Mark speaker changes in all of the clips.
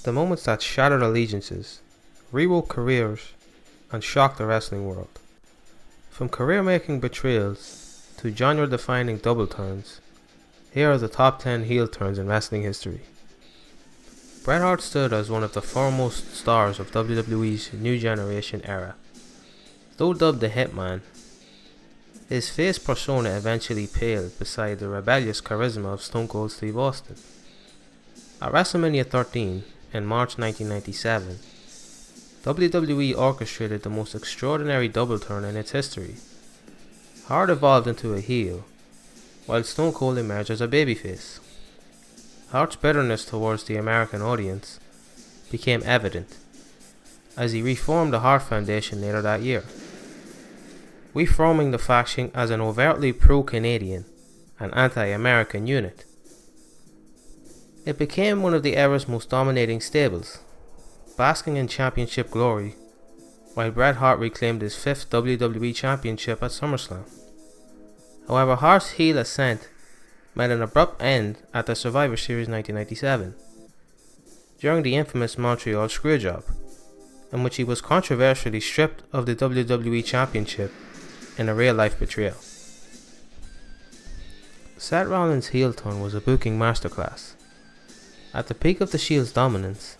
Speaker 1: The moments that shattered allegiances, rewrote careers, and shocked the wrestling world. From career-making betrayals to genre-defining double turns, here are the top 10 heel turns in wrestling history. Bret Hart stood as one of the foremost stars of WWE's New Generation era. Though dubbed the Hitman, his face persona eventually paled beside the rebellious charisma of Stone Cold Steve Austin. At WrestleMania 13 in March 1997, WWE orchestrated the most extraordinary double turn in its history. Hart evolved into a heel, while Stone Cold emerged as a babyface. Hart's bitterness towards the American audience became evident as he reformed the Hart Foundation later that year, reforming the faction as an overtly pro-Canadian and anti-American unit. It became one of the era's most dominating stables, basking in championship glory, while Bret Hart reclaimed his 5th WWE Championship at SummerSlam. However, Hart's heel ascent met an abrupt end at the Survivor Series 1997, during the infamous Montreal Screwjob, in which he was controversially stripped of the WWE Championship in a real-life betrayal. Seth Rollins' heel turn was a booking masterclass. At the peak of the Shield's dominance,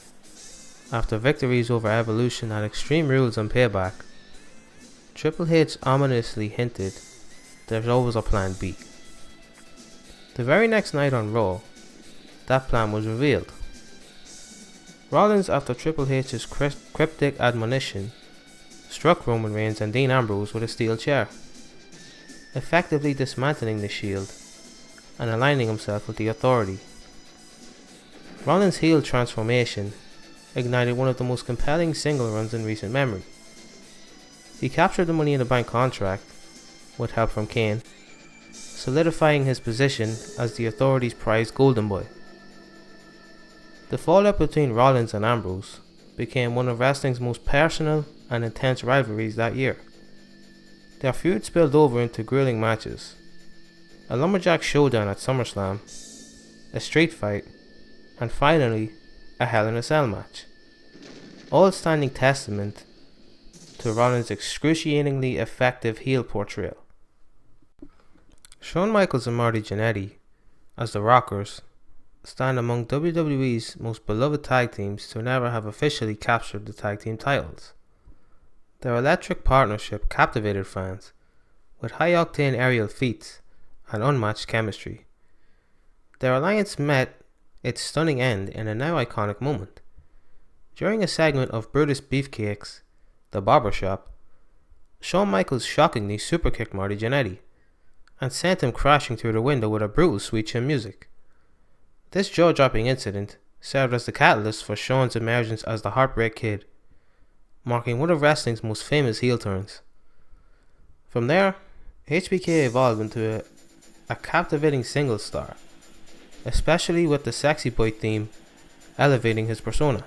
Speaker 1: after victories over Evolution at Extreme Rules and Payback, Triple H ominously hinted there's always a plan B. The very next night on Raw, that plan was revealed. Rollins, after Triple H's cryptic admonition, struck Roman Reigns and Dean Ambrose with a steel chair, effectively dismantling the Shield and aligning himself with the Authority. Rollins' heel transformation ignited one of the most compelling single runs in recent memory. He captured the Money in the Bank contract with help from Kane, solidifying his position as the Authority's prized golden boy. The fallout between Rollins and Ambrose became one of wrestling's most personal and intense rivalries that year. Their feud spilled over into grueling matches, a lumberjack showdown at SummerSlam, a street fight, and finally, a Hell in a Cell match, all standing testament to Rollins' excruciatingly effective heel portrayal. Shawn Michaels and Marty Jannetty, as the Rockers, stand among WWE's most beloved tag teams to never have officially captured the tag team titles. Their electric partnership captivated fans, with high-octane aerial feats and unmatched chemistry. Their alliance met its stunning end in a now iconic moment. During a segment of Brutus Beefcake's The Barbershop, Shawn Michaels shockingly superkicked Marty Jannetty and sent him crashing through the window with a brutal sweet chin music. This jaw-dropping incident served as the catalyst for Shawn's emergence as the Heartbreak Kid, marking one of wrestling's most famous heel turns. From there, HBK evolved into a captivating single star, especially with the Sexy Boy theme elevating his persona.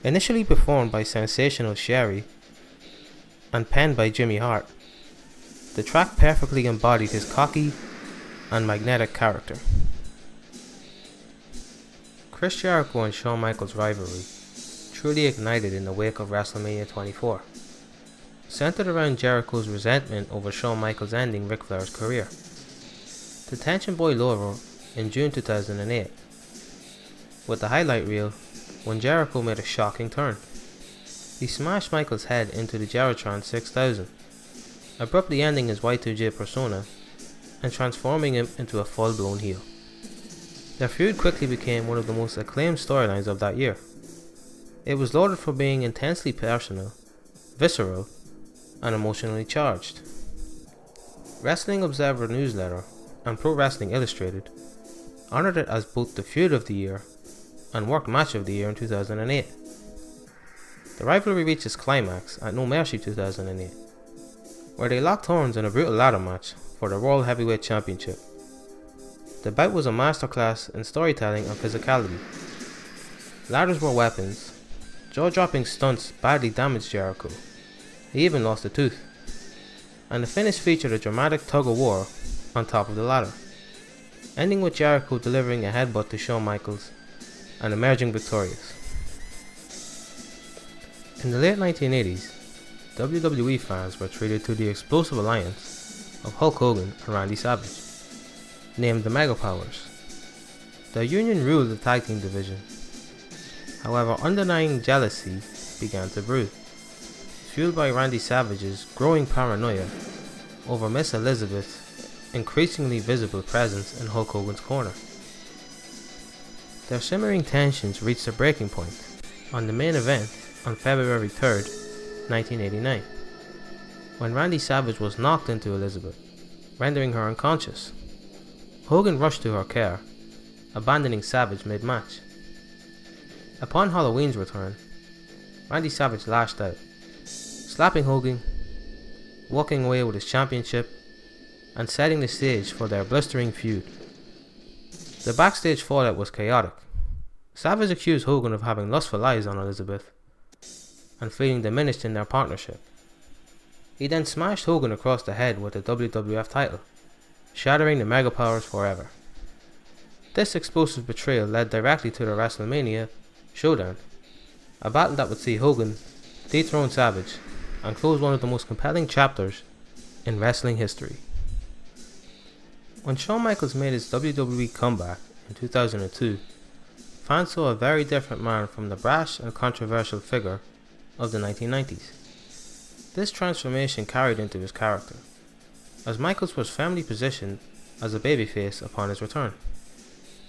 Speaker 1: Initially performed by Sensational Sherry and penned by Jimmy Hart, the track perfectly embodied his cocky and magnetic character. Chris Jericho and Shawn Michaels' rivalry truly ignited in the wake of WrestleMania 24, centered around Jericho's resentment over Shawn Michaels ending Ric Flair's career. The tension boiled over in June 2008, with the highlight reel when Jericho made a shocking turn. He smashed Michaels' head into the Geritron 6000, abruptly ending his Y2J persona and transforming him into a full-blown heel. Their feud quickly became one of the most acclaimed storylines of that year. It was lauded for being intensely personal, visceral, and emotionally charged. Wrestling Observer Newsletter and Pro Wrestling Illustrated honored it as both the feud of the year and worked match of the year in 2008. The rivalry reached its climax at No Mercy 2008, where they locked horns in a brutal ladder match for the World Heavyweight Championship. The bout was a masterclass in storytelling and physicality. Ladders were weapons, jaw-dropping stunts badly damaged Jericho, he even lost a tooth, and the finish featured a dramatic tug-of-war on top of the ladder, ending with Jericho delivering a headbutt to Shawn Michaels and emerging victorious. In the late 1980s, WWE fans were treated to the explosive alliance of Hulk Hogan and Randy Savage, named the Mega Powers. The union ruled the tag team division. However, underlying jealousy began to brew, fueled by Randy Savage's growing paranoia over Miss Elizabeth's increasingly visible presence in Hulk Hogan's corner. Their simmering tensions reached a breaking point on the main event on February 3rd, 1989, when Randy Savage was knocked into Elizabeth, rendering her unconscious. Hogan rushed to her care, abandoning Savage mid-match. Upon Halloween's return, Randy Savage lashed out, slapping Hogan, walking away with his championship, and setting the stage for their blistering feud. The backstage fallout was chaotic. Savage accused Hogan of having lustful eyes on Elizabeth and feeling diminished in their partnership. He then smashed Hogan across the head with the WWF title, shattering the Mega Powers forever. This explosive betrayal led directly to the WrestleMania Showdown, a battle that would see Hogan dethrone Savage and close one of the most compelling chapters in wrestling history. When Shawn Michaels made his WWE comeback in 2002, fans saw a very different man from the brash and controversial figure of the 1990s. This transformation carried into his character, as Michaels was firmly positioned as a babyface upon his return.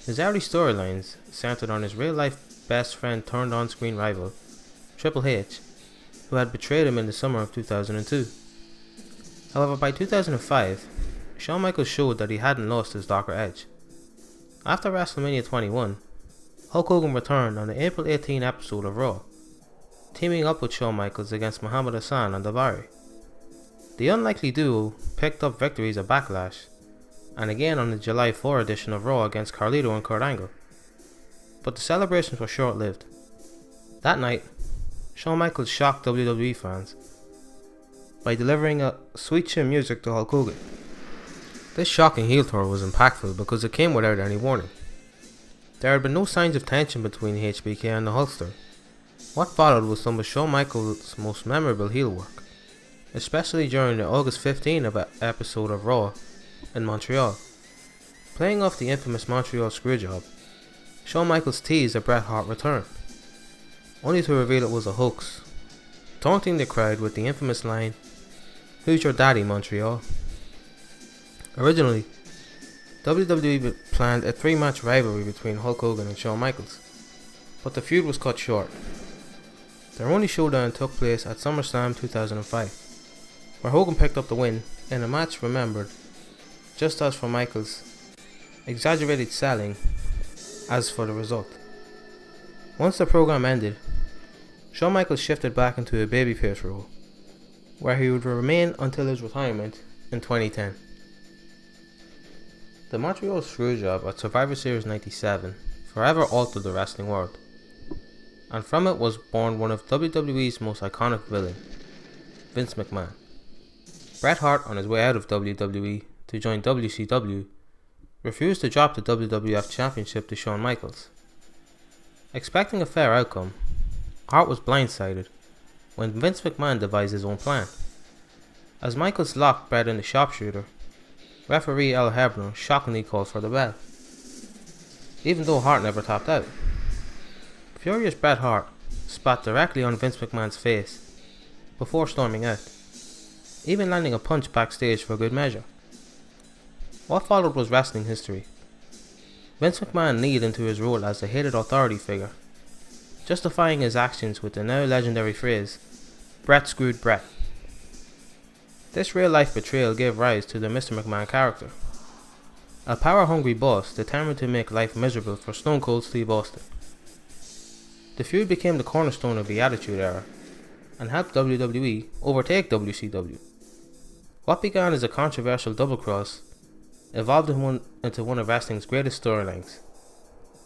Speaker 1: His early storylines centered on his real-life best friend turned on-screen rival, Triple H, who had betrayed him in the summer of 2002. However, by 2005, Shawn Michaels showed that he hadn't lost his darker edge. After WrestleMania 21, Hulk Hogan returned on the April 18 episode of Raw, teaming up with Shawn Michaels against Muhammad Hassan and Daivari. The unlikely duo picked up victories at Backlash, and again on the July 4 edition of Raw against Carlito and Kurt Angle. But the celebrations were short-lived. That night, Shawn Michaels shocked WWE fans by delivering a sweet chin music to Hulk Hogan. This shocking heel turn was impactful because it came without any warning. There had been no signs of tension between HBK and the Hulkster. What followed was some of Shawn Michaels' most memorable heel work, especially during the August 15 episode of Raw in Montreal. Playing off the infamous Montreal Screwjob, Shawn Michaels teased a Bret Hart return, only to reveal it was a hoax, taunting the crowd with the infamous line, "Who's your daddy, Montreal?" Originally, WWE planned a 3-match rivalry between Hulk Hogan and Shawn Michaels, but the feud was cut short. Their only showdown took place at SummerSlam 2005, where Hogan picked up the win in a match remembered, just as for Michaels' exaggerated selling as for the result. Once the program ended, Shawn Michaels shifted back into a babyface role, where he would remain until his retirement in 2010. The Montreal Screwjob at Survivor Series 97 forever altered the wrestling world, and from it was born one of WWE's most iconic villains, Vince McMahon. Bret Hart, on his way out of WWE to join WCW, refused to drop the WWF Championship to Shawn Michaels. Expecting a fair outcome, Hart was blindsided when Vince McMahon devised his own plan. As Michaels locked Bret in the sharpshooter, referee Al Hebner shockingly called for the bell, even though Hart never tapped out. Furious Bret Hart spat directly on Vince McMahon's face before storming out, even landing a punch backstage for good measure. What followed was wrestling history. Vince McMahon kneed into his role as the hated authority figure, justifying his actions with the now legendary phrase, "Bret screwed Bret." This real-life betrayal gave rise to the Mr. McMahon character, a power-hungry boss determined to make life miserable for Stone Cold Steve Austin. The feud became the cornerstone of the Attitude Era, and helped WWE overtake WCW. What began as a controversial double-cross evolved into one of wrestling's greatest storylines,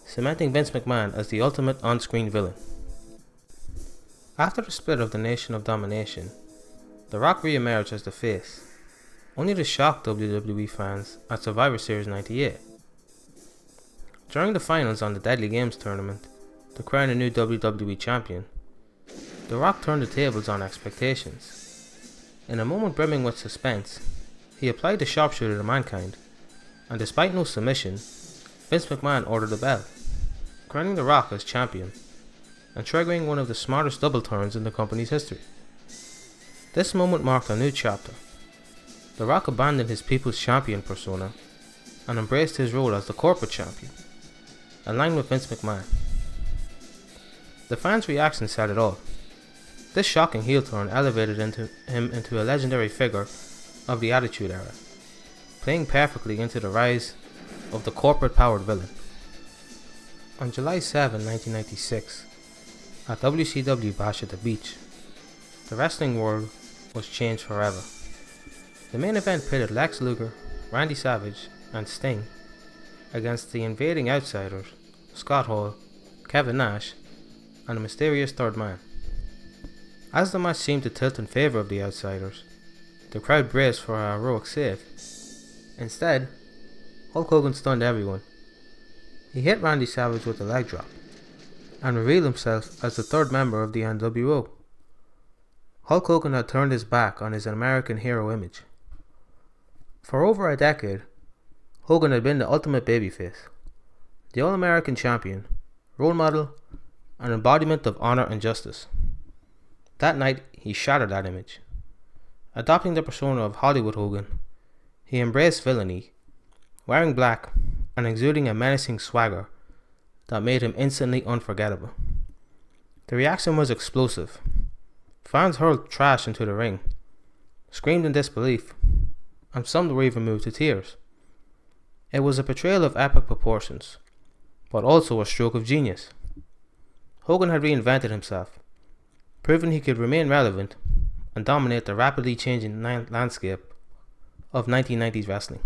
Speaker 1: cementing Vince McMahon as the ultimate on-screen villain. After the split of the Nation of Domination, The Rock re-emerged as the face, only to shock WWE fans at Survivor Series 98. During the finals on the Deadly Games tournament, to crown a new WWE champion, The Rock turned the tables on expectations. In a moment brimming with suspense, he applied the sharpshooter to Mankind, and despite no submission, Vince McMahon ordered a bell, crowning The Rock as champion, and triggering one of the smartest double turns in the company's history. This moment marked a new chapter. The Rock abandoned his people's champion persona and embraced his role as the corporate champion, aligned with Vince McMahon. The fans' reaction said it all. This shocking heel turn elevated him into a legendary figure of the Attitude Era, playing perfectly into the rise of the corporate-powered villain. On July 7, 1996, at WCW Bash at the Beach, the wrestling world was changed forever. The main event pitted Lex Luger, Randy Savage, and Sting against the invading outsiders Scott Hall, Kevin Nash, and a mysterious third man. As the match seemed to tilt in favour of the outsiders, the crowd braced for a heroic save. Instead, Hulk Hogan stunned everyone. He hit Randy Savage with a leg drop, and revealed himself as the third member of the NWO. Hulk Hogan had turned his back on his American hero image. For over a decade, Hogan had been the ultimate babyface, the All-American champion, role model, and embodiment of honour and justice. That night, he shattered that image. Adopting the persona of Hollywood Hogan, he embraced villainy, wearing black and exuding a menacing swagger that made him instantly unforgettable. The reaction was explosive. Fans hurled trash into the ring, screamed in disbelief, and some were even moved to tears. It was a portrayal of epic proportions, but also a stroke of genius. Hogan had reinvented himself, proving he could remain relevant and dominate the rapidly changing landscape of 1990s wrestling.